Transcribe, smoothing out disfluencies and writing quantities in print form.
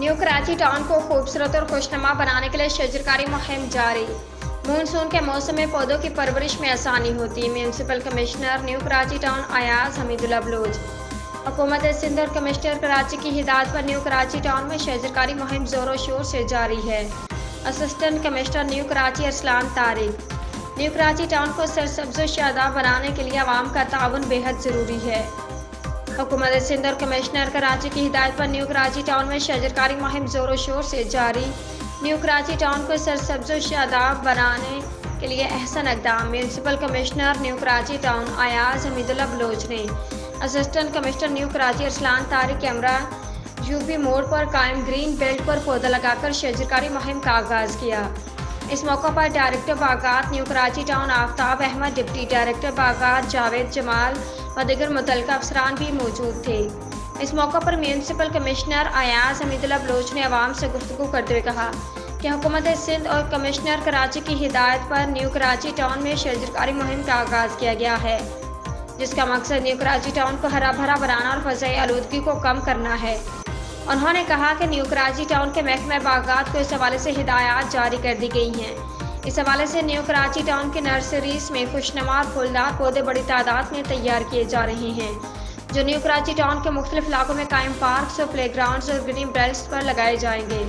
New Karachi town को खूबसूरत और खुशनुमा बनाने के लिए शजरकारी मुहिम जारी। मानसून के मौसम में पौधों की परवरिश में आसानी होती है। Municipal commissioner new Karachi town Ayaz Hamidullah Baloch हुकूमत सिंध और कमिश्नर कराची की हिदायत पर न्यू कराची टाउन में शजरकारी मुहिम ज़ोरों शोर से जारी है। Assistant commissioner new Karachi Arsalan Tariq new Karachi town को सरसब्ज़ और शादाब बनाने के लिए आवाम का ताउन बेहद ज़रूरी है। हुकूमत सिंध और कमिश्नर कराची की हिदायत पर न्यू कराची टाउन में शजरकारी मुहिम ज़ोरों शोर से जारी। न्यू कराची टाउन को सरसब्ज़ और शादाब बनाने के लिए अहसन इक़दाम। Municipal commissioner new Karachi town Ayaz Hamidullah Baloch ने assistant commissioner new Karachi Arsalan Tariq के हमरा यूपी मोड़ पर कायम ग्रीन बेल्ट पर पौधा लगाकर शजरकारी मुहिम का आगाज़ किया। इस मौके पर डायरेक्टर बागात New Karachi Town Aftab Ahmed, deputy director बागात जावेद जमाल व दीगर मुतल्लिक़ अफसरान भी मौजूद थे। इस मौके पर म्यूनसिपल कमिश्नर अयाज हमीदुल्लाह बलोच ने अवाम से गुफ्तगू करते हुए कहा कि हुकूमत सिंध और कमिश्नर कराची की हिदायत पर न्यू कराची टाउन में शजरकारी मुहिम का आगाज़ किया गया है, जिसका मकसद न्यू कराची टाउन को हरा भरा बनाना और फ़ज़ाई आलूदगी को कम करना है। उन्होंने कहा कि न्यू कराची टाउन के महकमे बागात को इस हवाले से हिदायत जारी कर दी गई हैं। इस हवाले से न्यू कराची टाउन के नर्सरीज में खुशनुमा और फूलदार पौधे बड़ी तादाद में तैयार किए जा रहे हैं, जो न्यू कराची टाउन के मुख्तलिफ इलाकों में कायम पार्क्स और प्ले ग्राउंड्स और ग्रीन बेल्ट्स पर लगाए जाएंगे।